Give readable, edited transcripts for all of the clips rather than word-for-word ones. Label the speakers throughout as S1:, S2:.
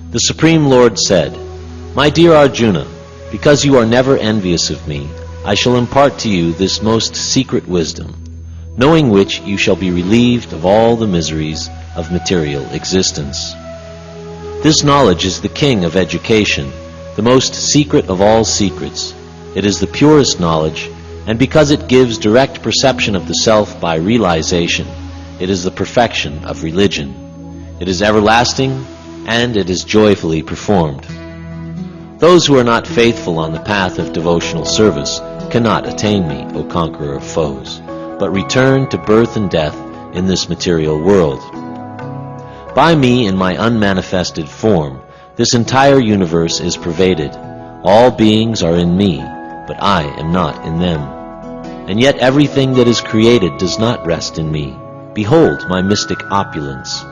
S1: The Supreme Lord said, "My dear Arjuna, because you are never envious of me, I shall impart to you this most secret wisdom, knowing which you shall be relieved of all the miseries of material existence. This knowledge is the king of education, the most secret of all secrets. It is the purest knowledge, and because it gives direct perception of the self by realization, it is the perfection of religion. It is everlasting, and it is joyfully performed. Those who are not faithful on the path of devotional service cannot attain me, O conqueror of foes, but return to birth and death in this material world. By me in my unmanifested form, this entire universe is pervaded. All beings are in me, but I am not in them. And yet everything that is created does not rest in me. Behold my mystic opulence.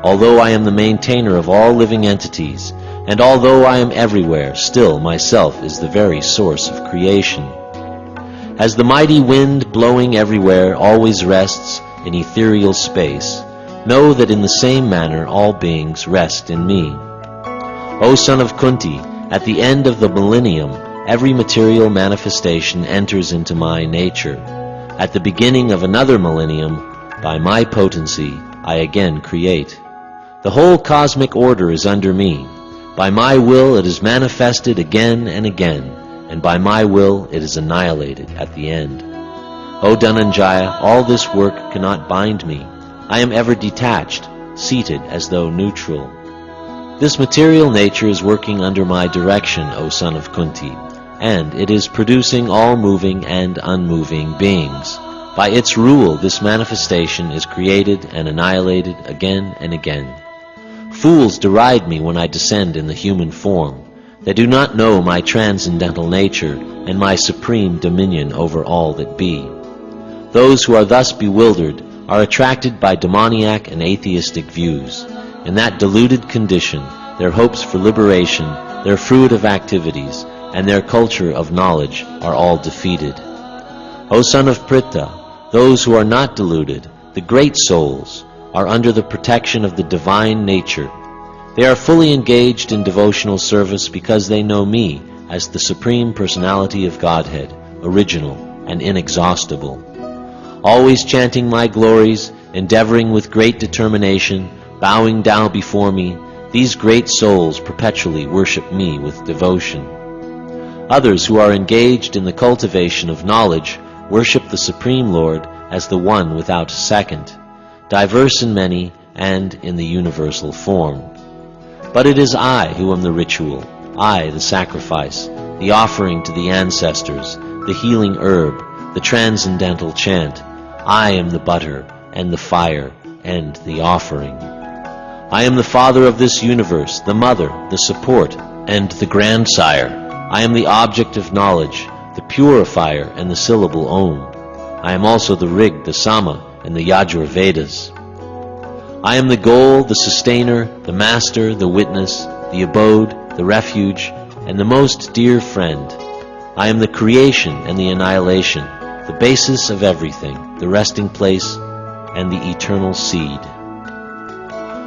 S1: Although I am the maintainer of all living entities, and although I am everywhere, still myself is the very source of creation. As the mighty wind blowing everywhere always rests in ethereal space, know that in the same manner all beings rest in me. O son of Kunti, at the end of the millennium, every material manifestation enters into my nature. At the beginning of another millennium, by my potency, I again create. The whole cosmic order is under me. By my will it is manifested again and again, and by my will it is annihilated at the end. O Dhananjaya, all this work cannot bind me. I am ever detached, seated as though neutral. This material nature is working under my direction, O son of Kunti, and it is producing all moving and unmoving beings. By its rule, this manifestation is created and annihilated again and again. Fools deride me when I descend in the human form. They do not know my transcendental nature and my supreme dominion over all that be. Those who are thus bewildered are attracted by demoniac and atheistic views. In that deluded condition, their hopes for liberation, their fruitive activities, and their culture of knowledge are all defeated. O son of Pritha, those who are not deluded, the great souls, are under the protection of the divine nature. They are fully engaged in devotional service because they know me as the Supreme Personality of Godhead, original and inexhaustible. Always chanting my glories, endeavoring with great determination, bowing down before me, these great souls perpetually worship me with devotion. Others who are engaged in the cultivation of knowledge worship the Supreme Lord as the one without second, diverse in many and in the universal form. But it is I who am the ritual, I the sacrifice, the offering to the ancestors, the healing herb, the transcendental chant. I am the butter and the fire and the offering. I am the father of this universe, the mother, the support, and the grandsire. I am the object of knowledge, the purifier and the syllable Om. I am also the Rig, the Sama, and the Yajur Vedas. I am the goal, the sustainer, the master, the witness, the abode, the refuge, and the most dear friend. I am the creation and the annihilation, the basis of everything, the resting place, and the eternal seed.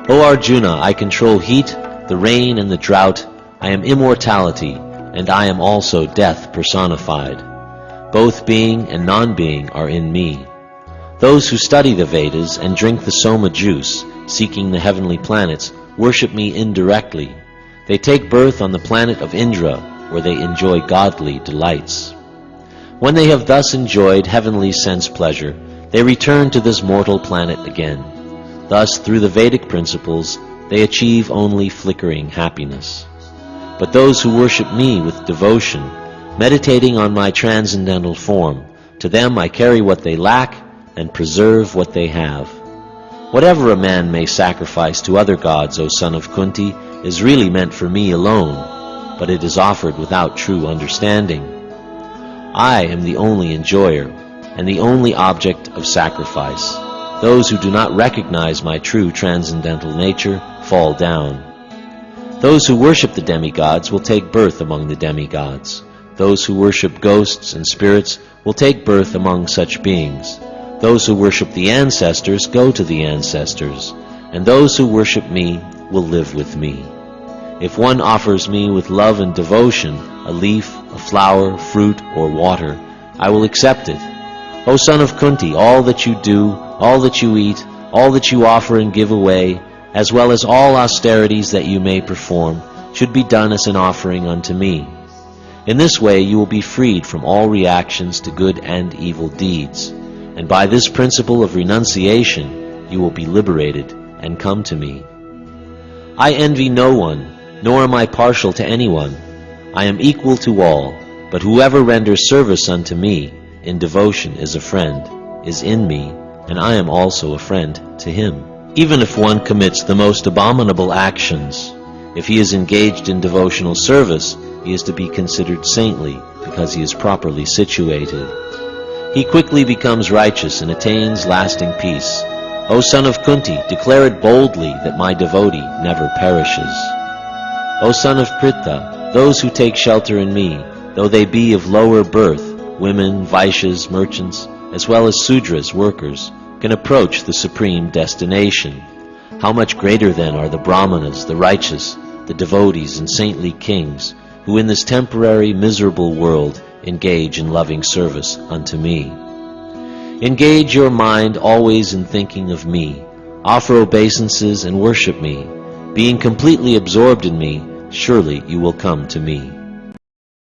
S1: O Arjuna, I control heat, the rain, and the drought. I am immortality, and I am also death personified. Both being and non-being are in me. Those who study the Vedas and drink the Soma juice, seeking the heavenly planets, worship me indirectly. They take birth on the planet of Indra, where they enjoy godly delights. When they have thus enjoyed heavenly sense pleasure, they return to this mortal planet again. Thus, through the Vedic principles, they achieve only flickering happiness. But those who worship me with devotion, meditating on my transcendental form, to them I carry what they lack and preserve what they have. Whatever a man may sacrifice to other gods, O son of Kunti, is really meant for me alone, but it is offered without true understanding. I am the only enjoyer and the only object of sacrifice. Those who do not recognize my true transcendental nature fall down. Those who worship the demigods will take birth among the demigods. Those who worship ghosts and spirits will take birth among such beings. Those who worship the ancestors go to the ancestors, and those who worship me will live with me. If one offers me with love and devotion a leaf, a flower, fruit, or water, I will accept it. O son of Kunti, all that you do, all that you eat, all that you offer and give away, as well as all austerities that you may perform, should be done as an offering unto me. In this way you will be freed from all reactions to good and evil deeds, and by this principle of renunciation you will be liberated and come to me. I envy no one, nor am I partial to anyone. I am equal to all, but whoever renders service unto me in devotion is a friend, is in me, and I am also a friend to him. Even if one commits the most abominable actions, if he is engaged in devotional service, he is to be considered saintly because he is properly situated. He quickly becomes righteous and attains lasting peace. O son of Kunti, declare it boldly that my devotee never perishes. O son of Pritha, those who take shelter in me, though they be of lower birth, women, Vaishyas, merchants, as well as Sudras, workers, can approach the supreme destination. How much greater then are the Brahmanas, the righteous, the devotees and saintly kings, who in this temporary miserable world engage in loving service unto me. Engage your mind always in thinking of me, offer obeisances and worship me. Being completely absorbed in me, surely you will come to me.